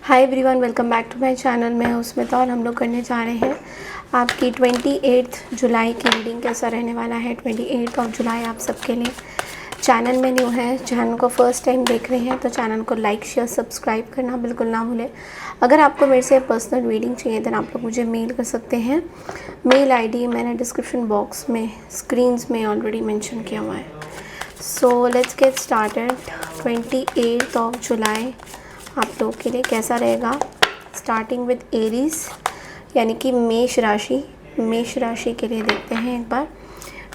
Hi everyone, welcome back to my channel. मैं हूं स्मिता और हम लोग करने जा रहे हैं आपकी 28 जुलाई की रीडिंग। कैसा रहने वाला है 28 जुलाई आप सबके लिए। चैनल में न्यू है, चैनल को फर्स्ट टाइम देख रहे हैं तो चैनल को लाइक शेयर सब्सक्राइब करना बिल्कुल ना भूलें। अगर आपको मेरे से पर्सनल रीडिंग चाहिए तो आप लोग मुझे मेल कर सकते हैं। मेल आईडी मैंने डिस्क्रिप्शन बॉक्स में स्क्रीन्स में ऑलरेडी मेंशन किया हुआ है। So let's get started. 28 जुलाई आप लोग के लिए कैसा रहेगा। स्टार्टिंग विद एरीज यानी कि मेष राशि के लिए देखते हैं एक बार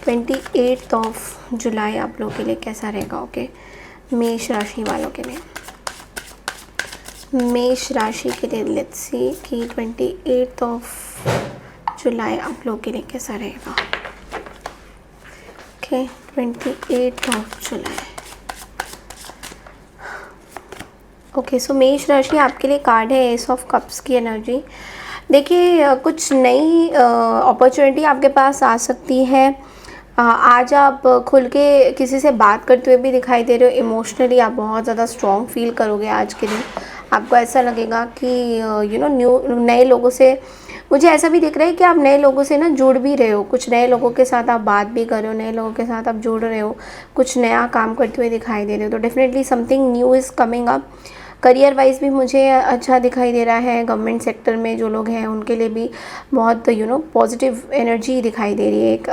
28 जुलाई आप लोग के लिए कैसा रहेगा। ओके, मेष राशि वालों के लिए, मेष राशि के लिए लेट्स सी कि 28 जुलाई आप लोग के लिए कैसा रहेगा। ओके, 28 जुलाई। ओके, सो मेष राशि आपके लिए कार्ड है एस ऑफ कप्स की एनर्जी। देखिए, कुछ नई अपॉर्चुनिटी आपके पास आ सकती है। आज आप खुल के किसी से बात करते हुए भी दिखाई दे रहे हो। इमोशनली आप बहुत ज़्यादा स्ट्रॉन्ग फील करोगे आज के दिन। आपको ऐसा लगेगा कि नए लोगों से, मुझे ऐसा भी दिख रहा है कि आप नए लोगों से ना जुड़ भी रहे हो। कुछ नए लोगों के साथ आप बात भी कर रहे हो, नए लोगों के साथ आप जुड़ रहे हो, कुछ नया काम करते हुए दिखाई दे रहे हो। तो definitely something new is coming up. Career wise भी मुझे अच्छा दिखाई दे रहा है। गवर्नमेंट सेक्टर में जो लोग हैं उनके लिए भी बहुत पॉजिटिव एनर्जी दिखाई दे रही है। एक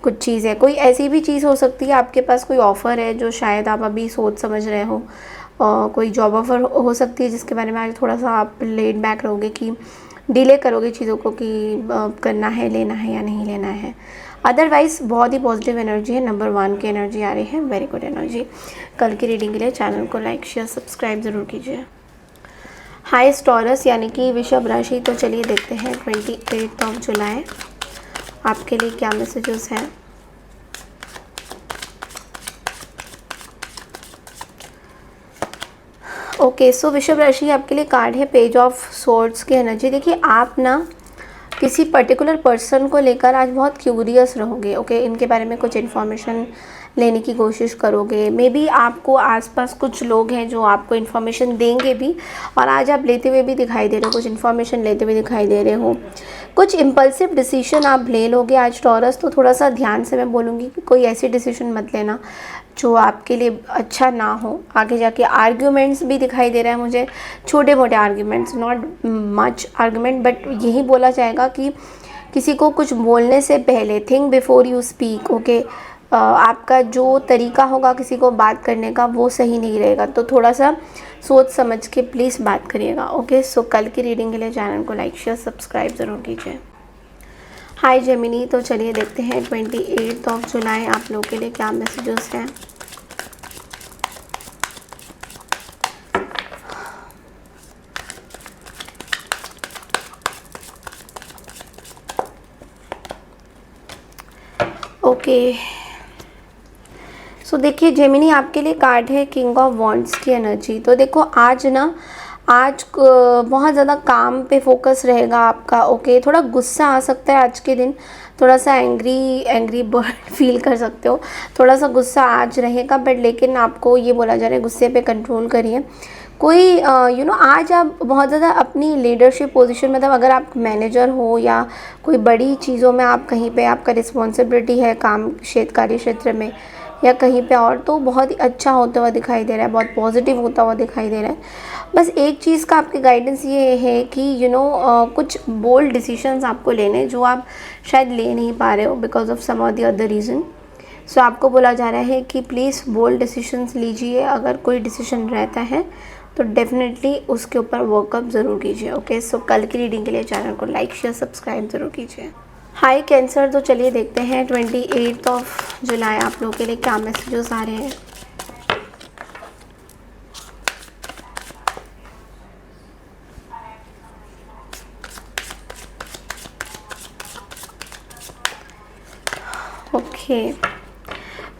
कुछ चीज़ है, कोई ऐसी भी चीज़ हो सकती है आपके पास, कोई ऑफ़र है जो शायद आप अभी सोच समझ रहे हो। कोई जॉब ऑफ़र हो सकती है जिसके बारे में आज थोड़ा सा आप लेट बैक रहोगे कि डिले करोगे चीज़ों को कि करना है, लेना है या नहीं लेना है। अदरवाइज़ बहुत ही पॉजिटिव एनर्जी है। नंबर 1 की एनर्जी आ रही है, वेरी गुड एनर्जी। कल की रीडिंग के लिए चैनल को लाइक शेयर सब्सक्राइब ज़रूर कीजिए। हाईएस्ट टॉरस यानी कि वृषभ राशि, तो चलिए देखते हैं 28 जुलाई आपके लिए क्या मैसेजेस हैं। ओके, सो वृषभ राशि आपके लिए कार्ड है पेज ऑफ सोर्ड्स की एनर्जी। देखिए, आप ना किसी पर्टिकुलर पर्सन को लेकर आज बहुत क्यूरियस रहोगे। ओके, इनके बारे में कुछ इन्फॉर्मेशन लेने की कोशिश करोगे। मे बी आपको आसपास कुछ लोग हैं जो आपको इन्फॉर्मेशन देंगे भी, और आज आप लेते हुए भी दिखाई दे रहे हो, कुछ इन्फॉर्मेशन लेते हुए दिखाई दे रहे हो। कुछ इम्पल्सिव डिसीजन आप ले लोगे आज टॉरस, तो थोड़ा सा ध्यान से मैं बोलूँगी कि कोई ऐसी डिसीजन मत लेना जो आपके लिए अच्छा ना हो। आगे जाके आर्ग्यूमेंट्स भी दिखाई दे रहा है मुझे, छोटे मोटे arguments, not much argument, but यही बोला जाएगा कि किसी को कुछ बोलने से पहले think before you speak. Okay, आपका जो तरीका होगा किसी को बात करने का वो सही नहीं रहेगा, तो थोड़ा सा सोच समझ के प्लीज़ बात करिएगा। ओके, सो कल की रीडिंग के लिए चैनल को लाइक शेयर सब्सक्राइब ज़रूर कीजिए। हाय जेमिनी, तो चलिए देखते हैं 28 जुलाई आप लोग के लिए क्या मैसेजेस हैं। ओके, सो देखिए जेमिनी आपके लिए कार्ड है किंग ऑफ वॉन्ड्स की एनर्जी। तो देखो, आज बहुत ज़्यादा काम पे फोकस रहेगा आपका। ओके, थोड़ा गुस्सा आ सकता है आज के दिन, थोड़ा सा एंग्री बर्ड फील कर सकते हो। थोड़ा सा गुस्सा आज रहेगा, बट लेकिन आपको ये बोला जा रहा है गुस्से पे कंट्रोल करिए। कोई आज आप बहुत ज़्यादा अपनी लीडरशिप पोजीशन, मतलब अगर आप मैनेजर हो या कोई बड़ी चीज़ों में आप कहीं पे आपका रिस्पॉन्सिबिलिटी है काम कार्य क्षेत्र में या कहीं पे और, तो बहुत ही अच्छा होता हुआ दिखाई दे रहा है, बहुत पॉजिटिव होता हुआ दिखाई दे रहा है। बस एक चीज़ का आपके गाइडेंस ये है कि कुछ बोल्ड डिसीजंस आपको लेने जो आप शायद ले नहीं पा रहे हो बिकॉज ऑफ सम और द अदर रीज़न। सो आपको बोला जा रहा है कि प्लीज़ बोल्ड डिसीजंस लीजिए। अगर कोई डिसीजन रहता है तो डेफिनेटली उसके ऊपर वर्कअप ज़रूर कीजिए। ओके, सो कल की रीडिंग के लिए चैनल को लाइक शेयर सब्सक्राइब ज़रूर कीजिए। हाय कैंसर, तो चलिए देखते हैं 28 जुलाई आप लोगों के लिए क्या मैसेजेस आ रहे हैं। ओके,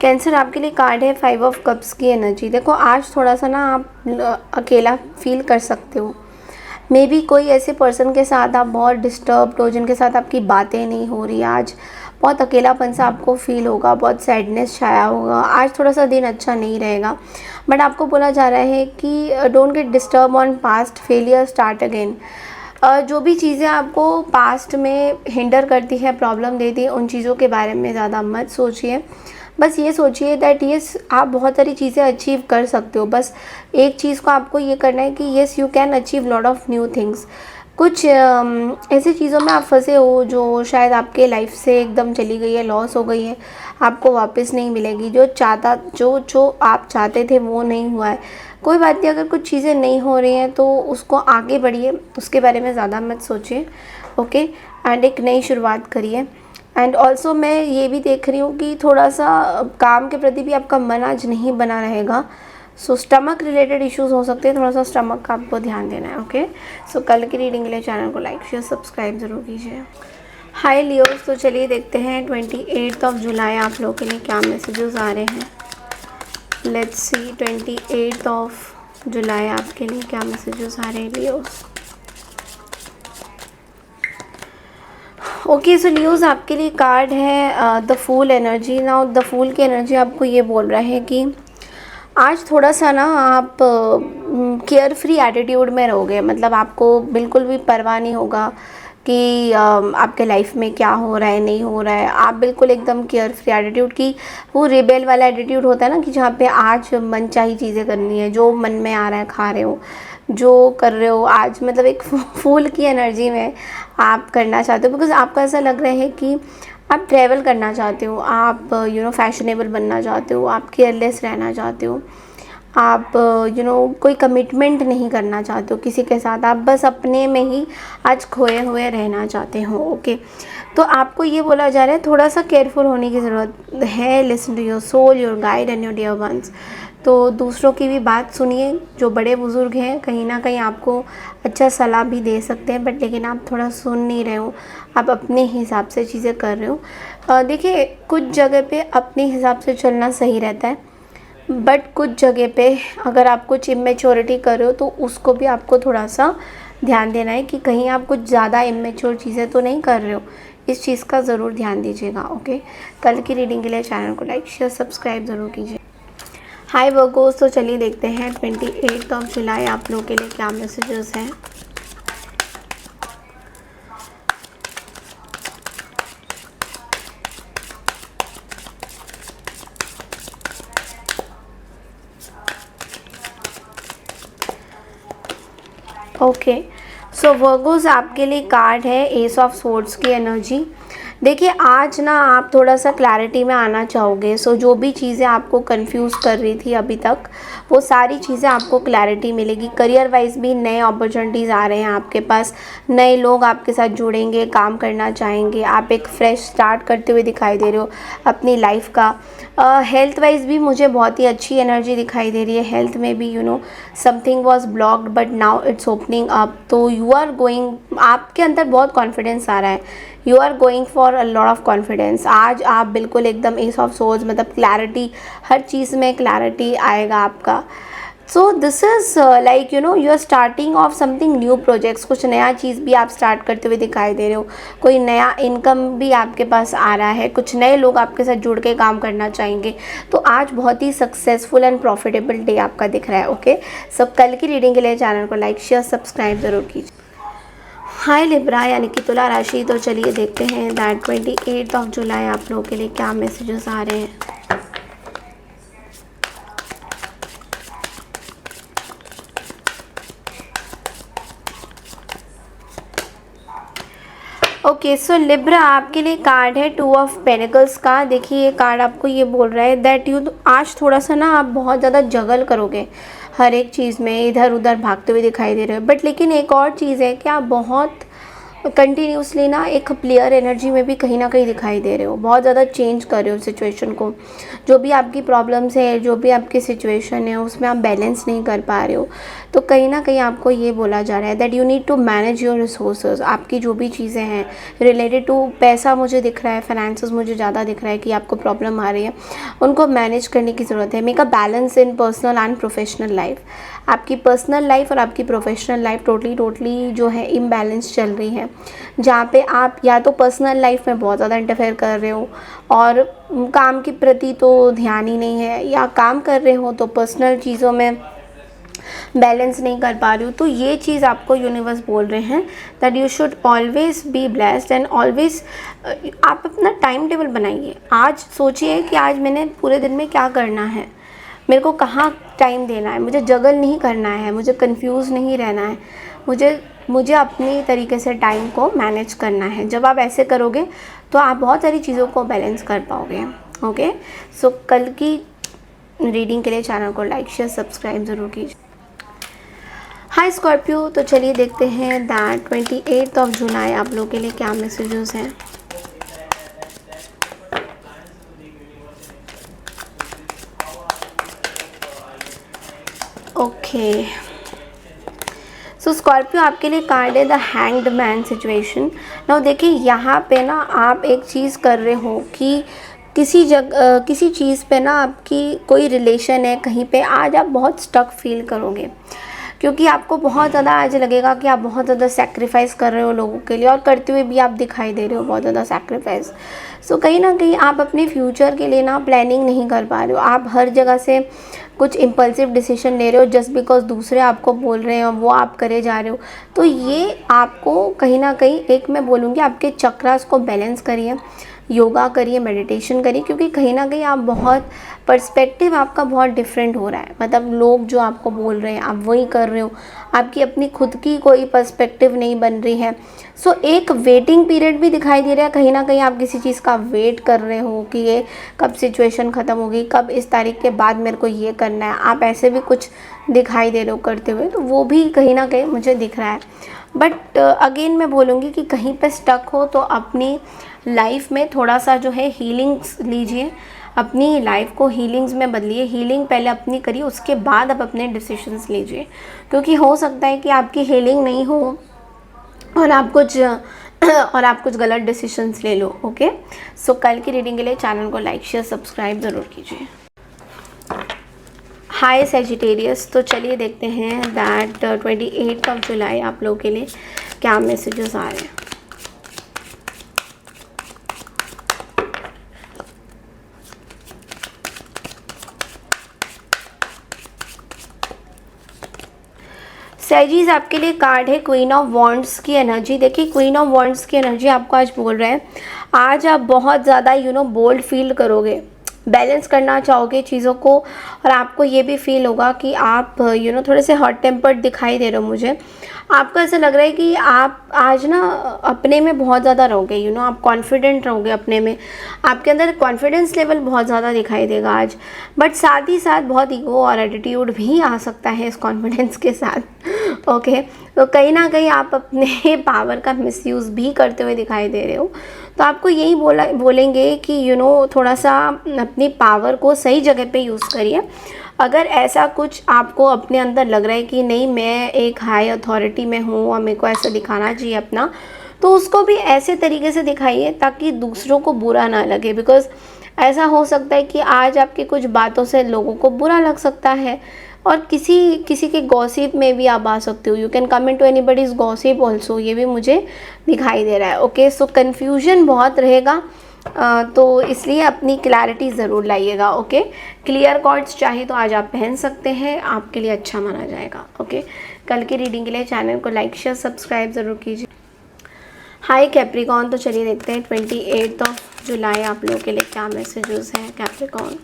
कैंसर आपके लिए कार्ड है 5 ऑफ कप्स की एनर्जी। देखो, आज थोड़ा सा ना आप अकेला फील कर सकते हो। मे बी कोई ऐसे पर्सन के साथ आप बहुत डिस्टर्ब्ड हो जिनके साथ आपकी बातें नहीं हो रही। आज बहुत अकेलापन सा आपको फील होगा, बहुत सैडनेस छाया होगा। आज थोड़ा सा दिन अच्छा नहीं रहेगा, बट आपको बोला जा रहा है कि don't get disturb on past, failure start again. जो भी चीज़ें आपको पास्ट में हिंडर करती है, प्रॉब्लम देती है, उन चीज़ों के बारे में ज़्यादा मत सोचिए। बस ये सोचिए दैट यस, आप बहुत सारी चीज़ें अचीव कर सकते हो। बस एक चीज़ को आपको ये करना है कि yes you can achieve lot of new things. कुछ ऐसी चीज़ों में आप फंसे हो जो शायद आपके लाइफ से एकदम चली गई है, लॉस हो गई है, आपको वापस नहीं मिलेगी। जो आप चाहते थे वो नहीं हुआ है, कोई बात नहीं। अगर कुछ चीज़ें नहीं हो रही हैं तो उसको आगे बढ़िए, उसके बारे में ज़्यादा मत सोचिए, ओके। एंड एक नई शुरुआत करिए। एंड ऑल्सो मैं ये भी देख रही हूँ कि थोड़ा सा काम के प्रति भी आपका मन आज नहीं बना रहेगा। सो स्टमक रिलेटेड इश्यूज़ हो सकते हैं, थोड़ा सा स्टमक का आपको ध्यान देना है, ओके। सो कल की रीडिंग के लिए चैनल को लाइक शेयर सब्सक्राइब ज़रूर कीजिए। हाय लियोस, तो चलिए देखते हैं 28 जुलाई आप लोगों के लिए क्या मैसेजेस आ रहे हैं। लेट्स सी 28 जुलाई आपके लिए क्या मैसेजेस आ रहे हैं लियोस। ओके, सो लियोस आपके लिए कार्ड है the fool energy. Now the fool की एनर्जी आपको ये बोल रहा है कि आज थोड़ा सा ना आप केयर फ्री एटीट्यूड में रहोगे। मतलब आपको बिल्कुल भी परवाह नहीं होगा कि आपके लाइफ में क्या हो रहा है, नहीं हो रहा है। आप बिल्कुल एकदम केयर फ्री एटीट्यूड की, वो रिबेल वाला एटीट्यूड होता है ना कि जहाँ पे आज मनचाही चीज़ें करनी है, जो मन में आ रहा है खा रहे हो, जो कर रहे हो आज, मतलब एक फूल की एनर्जी में आप करना चाहते हो। बिकॉज आपको ऐसा लग रहा है कि आप ट्रैवल करना चाहते हो, आप फैशनेबल बनना चाहते हो, आप केयरलेस रहना चाहते हो, आप कोई कमिटमेंट नहीं करना चाहते हो किसी के साथ, आप बस अपने में ही आज खोए हुए रहना चाहते हो, ओके। तो आपको ये बोला जा रहा है थोड़ा सा केयरफुल होने की ज़रूरत है। Listen to your soul, your guide and your dear ones. तो दूसरों की भी बात सुनिए, जो बड़े बुज़ुर्ग हैं कहीं ना कहीं आपको अच्छा सलाह भी दे सकते हैं, बट लेकिन आप थोड़ा सुन नहीं रहे हो, आप अपने हिसाब से चीज़ें कर रहे हो। देखिए, कुछ जगह पे अपने हिसाब से चलना सही रहता है, बट कुछ जगह पे अगर आप कुछ इमेच्योरिटी कर रहे हो तो उसको भी आपको थोड़ा सा ध्यान देना है कि कहीं आप कुछ ज़्यादा इमेच्योर चीज़ें तो नहीं कर रहे हो। इस चीज़ का ज़रूर ध्यान दीजिएगा, ओके। कल की रीडिंग के लिए चैनल को लाइक शेयर सब्सक्राइब ज़रूर कीजिए। हाय वर्गोस, तो चलिए देखते हैं 28 जुलाई आप लोगों के लिए क्या मैसेजेस हैं। ओके, सो वर्गोस आपके लिए कार्ड है एस ऑफ सोर्ड्स की एनर्जी। देखिए, आज ना आप थोड़ा सा क्लैरिटी में आना चाहोगे। सो जो भी चीज़ें आपको कंफ्यूज कर रही थी अभी तक, वो सारी चीज़ें आपको क्लैरिटी मिलेगी। करियर वाइज भी नए अपॉर्चुनिटीज़ आ रहे हैं आपके पास, नए लोग आपके साथ जुड़ेंगे, काम करना चाहेंगे, आप एक फ्रेश स्टार्ट करते हुए दिखाई दे रहे हो अपनी लाइफ का। हेल्थ वाइज भी मुझे बहुत ही अच्छी एनर्जी दिखाई दे रही है। हेल्थ में भी something was blocked but now it's opening up. तो यू आर गोइंग, आपके अंदर बहुत कॉन्फिडेंस आ रहा है, you are going for a lot of confidence. आज आप बिल्कुल एकदम एस ऑफ सोर्ड्स, मतलब क्लैरिटी, हर चीज़ में क्लैरिटी आएगा आपका। So this is like you are starting of something new projects. कुछ नया चीज़ भी आप स्टार्ट करते हुए दिखाई दे रहे हो, कोई नया इनकम भी आपके पास आ रहा है, कुछ नए लोग आपके साथ जुड़ के काम करना चाहेंगे। तो आज बहुत ही सक्सेसफुल एंड प्रॉफिटेबल डे आपका दिख रहा है, ओके। सो कल की रीडिंग के लिए चैनल को लाइक शेयर सब्सक्राइब ज़रूर कीजिए। हाय लिब्रा यानी कि तुला राशि, तो चलिए देखते हैं दैट 28 जुलाई आप लोगों के लिए क्या मैसेजेस आ रहे हैं। ओके, सो लिब्रा आपके लिए कार्ड है 2 ऑफ पेनिकल्स का। देखिए, ये कार्ड आपको ये बोल रहा है दैट आज थोड़ा सा ना आप बहुत ज़्यादा जगल करोगे, हर एक चीज़ में इधर उधर भागते हुए दिखाई दे रहे हो। बट लेकिन एक और चीज़ है कि आप बहुत कंटिन्यूसली ना एक प्लेयर एनर्जी में भी कहीं ना कहीं दिखाई दे रहे हो, बहुत ज़्यादा चेंज कर रहे हो सिचुएशन को। जो भी आपकी प्रॉब्लम्स है, जो भी आपकी सिचुएशन है, उसमें आप बैलेंस नहीं कर पा रहे हो। तो कहीं ना कहीं आपको ये बोला जा रहा है that you need to manage your resources. आपकी जो भी चीज़ें हैं रिलेटेड टू पैसा मुझे दिख रहा है, फाइनेंसेस मुझे ज़्यादा दिख रहा है कि आपको प्रॉब्लम आ रही है, उनको मैनेज करने की ज़रूरत है। Make a balance in personal and professional life. आपकी पर्सनल लाइफ और आपकी प्रोफेशनल लाइफ टोटली जो है इम्बैलेंस चल रही है, जहाँ पे आप या तो पर्सनल लाइफ में बहुत ज़्यादा इंटरफेयर कर रहे हो और काम के प्रति तो ध्यान ही नहीं है, या काम कर रहे हो तो पर्सनल चीज़ों में बैलेंस नहीं कर पा रही हो। तो ये चीज़ आपको यूनिवर्स बोल रहे हैं that you should always be blessed and always आप अपना टाइम टेबल बनाइए। आज सोचिए कि आज मैंने पूरे दिन में क्या करना है, मेरे को कहाँ टाइम देना है, मुझे जगल नहीं करना है, मुझे कंफ्यूज नहीं रहना है, मुझे अपनी तरीके से टाइम को मैनेज करना है। जब आप ऐसे करोगे तो आप बहुत सारी चीज़ों को बैलेंस कर पाओगे। ओके, सो कल की रीडिंग के लिए चैनल को लाइक शेयर सब्सक्राइब ज़रूर कीजिए। हाय स्कॉर्पियो, तो चलिए देखते हैं दैट 28 जुलाई आप लोगों के लिए क्या मैसेजेस हैं। ओके, सो स्कॉर्पियो आपके लिए कार्ड है the hanged man situation. Now देखिए यहाँ पे ना आप एक चीज़ कर रहे हो कि किसी चीज़ पे ना आपकी कोई रिलेशन है कहीं पे, आज आप बहुत स्टक फील करोगे क्योंकि आपको बहुत ज़्यादा आज लगेगा कि आप बहुत ज़्यादा सैक्रिफाइस कर रहे हो लोगों के लिए, और करते हुए भी आप दिखाई दे रहे हो बहुत ज़्यादा सैक्रिफाइस। सो कहीं ना कहीं आप अपने फ्यूचर के लिए ना प्लानिंग नहीं कर पा रहे हो, आप हर जगह से कुछ इम्पल्सिव डिसीजन ले रहे हो जस्ट बिकॉज दूसरे आपको बोल रहे हैं और वो आप करे जा रहे हो। तो ये आपको कहीं ना कहीं, एक मैं बोलूँगी आपके चक्रास को बैलेंस करिए, योगा करिए, मेडिटेशन करिए, क्योंकि कहीं ना कहीं आप बहुत पर्सपेक्टिव आपका बहुत डिफरेंट हो रहा है। मतलब लोग जो आपको बोल रहे हैं आप वही कर रहे हो, आपकी अपनी खुद की कोई पर्सपेक्टिव नहीं बन रही है। सो एक वेटिंग पीरियड भी दिखाई दे रहा है, कहीं ना कहीं आप किसी चीज़ का वेट कर रहे हो कि ये कब सिचुएशन ख़त्म होगी, कब इस तारीख के बाद मेरे को ये करना है, आप ऐसे भी कुछ दिखाई दे रहे हो करते हुए, तो वो भी कहीं ना कहीं मुझे दिख रहा है। बट अगेन मैं बोलूँगी कि कहीं पे स्टक हो तो अपनी लाइफ में थोड़ा सा जो है हीलिंग्स लीजिए, अपनी लाइफ को हीलिंग्स में बदलिए, हीलिंग पहले अपनी करिए, उसके बाद आप अपने डिसीजंस लीजिए, क्योंकि हो सकता है कि आपकी हीलिंग नहीं हो और आप कुछ गलत डिसीजंस ले लो। ओके, सो कल की रीडिंग के लिए चैनल को लाइक शेयर सब्सक्राइब ज़रूर कीजिए। हाय सेजिटेरियस, तो चलिए देखते हैं दैट 28 जुलाई आप लोगों के लिए क्या मैसेजेस आ रहे हैं। सेजीज आपके लिए कार्ड है क्वीन ऑफ वॉन्ड्स की एनर्जी। देखिए क्वीन ऑफ वॉन्ड्स की एनर्जी आपको आज बोल रहे हैं, आज आप बहुत ज़्यादा बोल्ड फील करोगे, बैलेंस करना चाहोगे चीज़ों को, और आपको ये भी फील होगा कि आप थोड़े से हॉट टेम्पर्ड दिखाई दे रहे हो मुझे। आपको ऐसा लग रहा है कि आप आज ना अपने में बहुत ज़्यादा रहोगे, आप कॉन्फिडेंट रहोगे अपने में, आपके अंदर कॉन्फिडेंस लेवल बहुत ज़्यादा दिखाई देगा आज। बट साथ ही साथ बहुत ईगो और एटीट्यूड भी आ सकता है इस कॉन्फिडेंस के साथ। ओके, तो कहीं ना कहीं आप अपने पावर का मिसयूज़ भी करते हुए दिखाई दे रहे हो। तो आपको यही बोलेंगे कि थोड़ा सा अपनी पावर को सही जगह पे यूज़ करिए। अगर ऐसा कुछ आपको अपने अंदर लग रहा है कि नहीं मैं एक हाई अथॉरिटी में हूँ और मेरे को ऐसा दिखाना चाहिए अपना, तो उसको भी ऐसे तरीके से दिखाइए ताकि दूसरों को बुरा ना लगे। बिकॉज़ ऐसा हो सकता है कि आज आपकी कुछ बातों से लोगों को बुरा लग सकता है, और किसी के गॉसिप में भी आप आ सकते हो। You can come into anybody's gossip also, ये भी मुझे दिखाई दे रहा है। ओके, सो कन्फ्यूजन बहुत रहेगा, तो इसलिए अपनी क्लैरिटी ज़रूर लाइएगा। ओके, क्लियर कॉर्ड्स चाहिए तो आज आप पहन सकते हैं, आपके लिए अच्छा माना जाएगा। ओके, कल की रीडिंग के लिए चैनल को लाइक शेयर सब्सक्राइब ज़रूर कीजिए। हाय कैप्रिकॉन, तो चलिए देखते हैं 28 जुलाई आप लोगों के लिए क्या मैसेजेस हैं कैप्रिकॉन।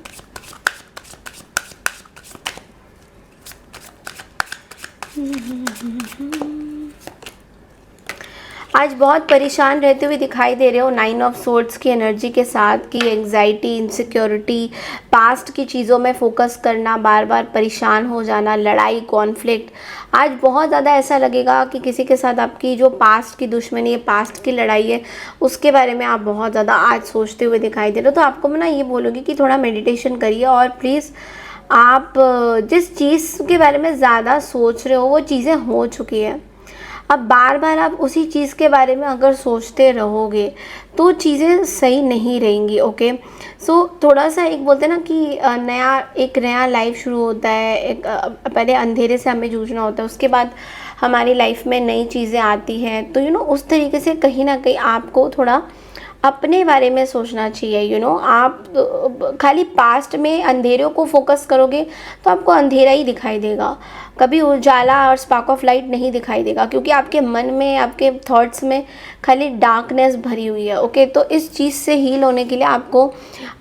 आज बहुत परेशान रहते हुए दिखाई दे रहे हो 9 ऑफ सोर्ड्स की एनर्जी के साथ, कि एंग्जाइटी, इनसिक्योरिटी, पास्ट की चीज़ों में फोकस करना, बार बार परेशान हो जाना, लड़ाई, कॉन्फ्लिक्ट। आज बहुत ज़्यादा ऐसा लगेगा कि किसी के साथ आपकी जो पास्ट की दुश्मनी है, पास्ट की लड़ाई है, उसके बारे में आप बहुत ज़्यादा आज सोचते हुए दिखाई दे रहे हो। तो आपको मैं ना ये बोलूँगी कि थोड़ा मेडिटेशन करिए, और प्लीज़ आप जिस चीज़ के बारे में ज़्यादा सोच रहे हो वो चीज़ें हो चुकी है। अब बार बार आप उसी चीज़ के बारे में अगर सोचते रहोगे तो चीज़ें सही नहीं रहेंगी। ओके, सो थोड़ा सा एक बोलते हैं ना कि एक नया लाइफ शुरू होता है, पहले अंधेरे से हमें जूझना होता है, उसके बाद हमारी लाइफ में नई चीज़ें आती हैं। तो उस तरीके से कहीं ना कहीं आपको थोड़ा अपने बारे में सोचना चाहिए। आप खाली पास्ट में अंधेरों को फोकस करोगे तो आपको अंधेरा ही दिखाई देगा, कभी उजाला और स्पार्क ऑफ लाइट नहीं दिखाई देगा, क्योंकि आपके मन में, आपके थॉट्स में खाली डार्कनेस भरी हुई है। ओके, तो इस चीज़ से हील होने के लिए आपको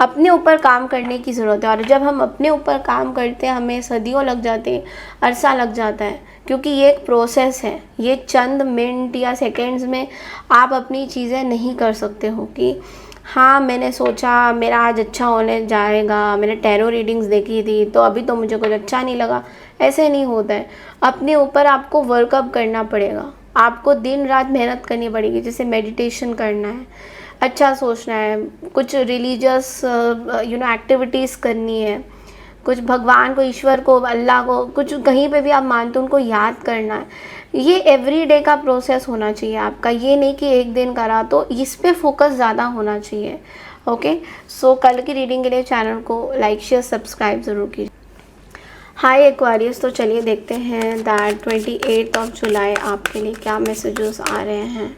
अपने ऊपर काम करने की ज़रूरत है। और जब हम अपने ऊपर काम करते हैं हमें सदियों लग जाते हैं, अरसा लग जाता है, क्योंकि ये एक प्रोसेस है। ये चंद मिनट या सेकंड्स में आप अपनी चीज़ें नहीं कर सकते हो कि हाँ मैंने सोचा मेरा आज अच्छा होने जाएगा, मैंने टैरो रीडिंग्स देखी थी तो अभी तो मुझे कुछ अच्छा नहीं लगा। ऐसे नहीं होता है। अपने ऊपर आपको वर्कअप करना पड़ेगा, आपको दिन रात मेहनत करनी पड़ेगी। जैसे मेडिटेशन करना है, अच्छा सोचना है, कुछ रिलीजियस एक्टिविटीज़ करनी है, कुछ भगवान को, ईश्वर को, अल्लाह को, कुछ कहीं पे भी आप मानते हो उनको याद करना है। ये एवरीडे का प्रोसेस होना चाहिए आपका, ये नहीं कि एक दिन करा। तो इस पे फोकस ज़्यादा होना चाहिए। ओके, सो कल की रीडिंग के लिए चैनल को लाइक शेयर सब्सक्राइब ज़रूर कीजिए। हाय एक्वेरियस, तो चलिए देखते हैं दैट 28 जुलाई आपके लिए क्या मैसेजेस आ रहे हैं।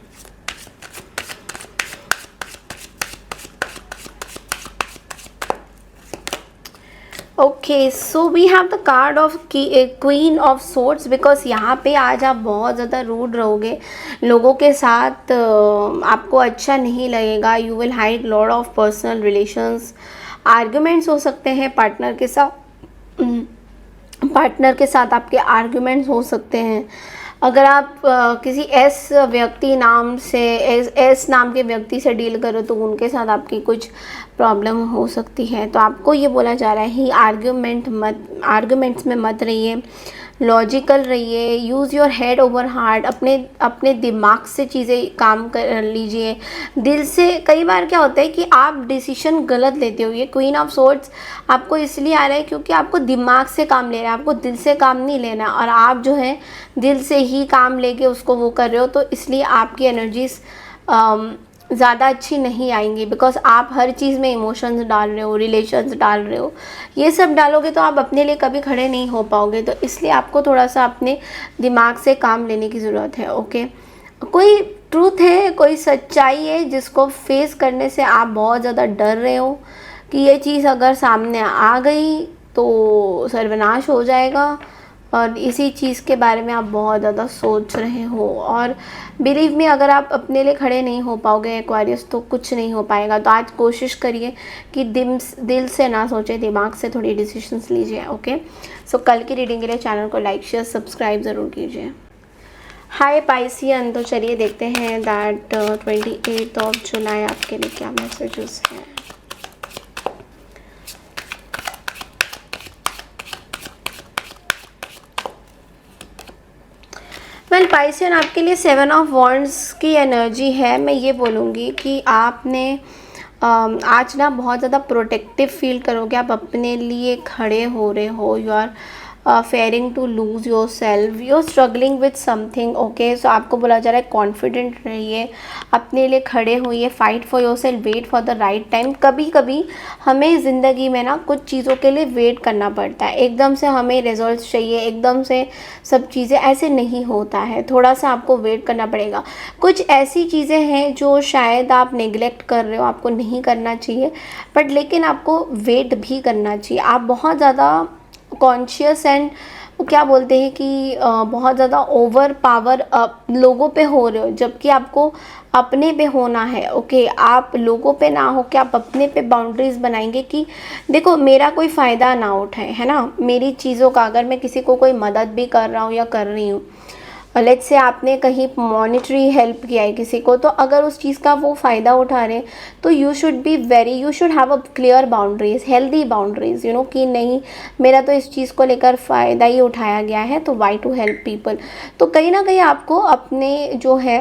Okay, so we have the card of queen of swords, because यहाँ पे आज आप बहुत ज़्यादा रूड रहोगे लोगों के साथ, आपको अच्छा नहीं लगेगा। You will hide lot of personal relations, arguments हो सकते हैं पार्टनर के साथ आपके आर्ग्यूमेंट्स हो सकते हैं। अगर आप किसी एस व्यक्ति नाम से, एस नाम के व्यक्ति से डील करो तो उनके साथ आपकी कुछ प्रॉब्लम हो सकती है। तो आपको ये बोला जा रहा है ही आर्ग्यूमेंट्स में मत रहिए, लॉजिकल रहिए, use your head over heart, अपने दिमाग से चीज़ें काम कर लीजिए, दिल से। कई बार क्या होता है कि आप डिसीजन गलत लेते हो। ये क्वीन ऑफ सोर्ड्स आपको इसलिए आ रहा है क्योंकि आपको दिमाग से काम लेना है, आपको दिल से काम नहीं लेना, और आप जो है दिल से ही काम लेके उसको वो कर रहे हो। तो इसलिए आपकी एनर्जीज ज़्यादा अच्छी नहीं आएंगी, बिकॉज आप हर चीज़ में इमोशंस डाल रहे हो, रिलेशंस डाल रहे हो। ये सब डालोगे तो आप अपने लिए कभी खड़े नहीं हो पाओगे। तो इसलिए आपको थोड़ा सा अपने दिमाग से काम लेने की ज़रूरत है। ओके, कोई ट्रूथ है, कोई सच्चाई है जिसको फेस करने से आप बहुत ज़्यादा डर रहे हो कि ये चीज़ अगर सामने आ गई तो सर्वनाश हो जाएगा, और इसी चीज़ के बारे में आप बहुत ज़्यादा सोच रहे हो। और बिलीव मी, अगर आप अपने लिए खड़े नहीं हो पाओगे एक्वेरियस तो कुछ नहीं हो पाएगा। तो आज कोशिश करिए कि दिल से ना सोचे, दिमाग से थोड़ी डिसीजंस लीजिए। ओके, सो कल की रीडिंग के लिए चैनल को लाइक शेयर सब्सक्राइब ज़रूर कीजिए। हाय पाइसियन, तो चलिए देखते हैं दैट 28 जुलाई आपके लिए क्या मैसेजेस हैं। वेल पाइसियन, आपके लिए 7 ऑफ वॉन्ड्स की एनर्जी है। मैं ये बोलूँगी कि आपने आज ना बहुत ज़्यादा प्रोटेक्टिव फील करोगे, आप अपने लिए खड़े हो रहे हो। You are fearing to lose yourself, you are struggling with something. Okay, so आपको बोला जा रहा है कॉन्फिडेंट रहिए, अपने लिए खड़े होइए, fight for your self, wait for the right time. कभी कभी हमें ज़िंदगी में ना कुछ चीज़ों के लिए वेट करना पड़ता है, एकदम से हमें रिजल्ट चाहिए, एकदम से सब चीज़ें ऐसे नहीं होता है, थोड़ा सा आपको वेट करना पड़ेगा। कुछ ऐसी चीज़ें हैं जो शायद आप नेग्लेक्ट कर रहे हो, आपको नहीं करना चाहिए, बट लेकिन आपको वेट भी करना चाहिए। आप बहुत ज़्यादा कॉन्शियस एंड क्या बोलते हैं कि बहुत ज़्यादा ओवर पावर लोगों पे हो रहे हो, जबकि आपको अपने पे होना है। ओके, आप लोगों पे ना हो कि आप अपने पे बाउंड्रीज बनाएंगे कि देखो मेरा कोई फ़ायदा ना उठाए, है ना, मेरी चीज़ों का। अगर मैं किसी को कोई मदद भी कर रहा हूँ या कर रही हूँ, लेट्स से आपने कहीं मॉनिटरी हेल्प किया है किसी को, तो अगर उस चीज़ का वो फ़ायदा उठा रहे हैं तो you should have a clear boundaries, healthy boundaries, कि नहीं, मेरा तो इस चीज़ को लेकर फ़ायदा ही उठाया गया है, तो वाई टू हेल्प पीपल। तो कहीं ना कहीं आपको अपने जो है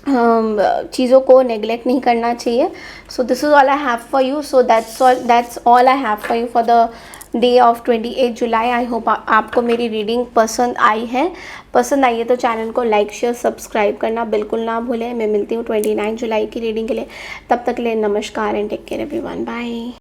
चीज़ों को नेग्लेक्ट नहीं करना चाहिए। सो this is all I have for you, so that's all I have for you for the day of 28 July. I hope आपको मेरी रीडिंग पसंद आई है। पसंद आई है तो चैनल को लाइक शेयर सब्सक्राइब करना बिल्कुल ना भूलें। मैं मिलती हूँ 29 जुलाई की रीडिंग के लिए। तब तक के लिए नमस्कार and take care everyone, bye.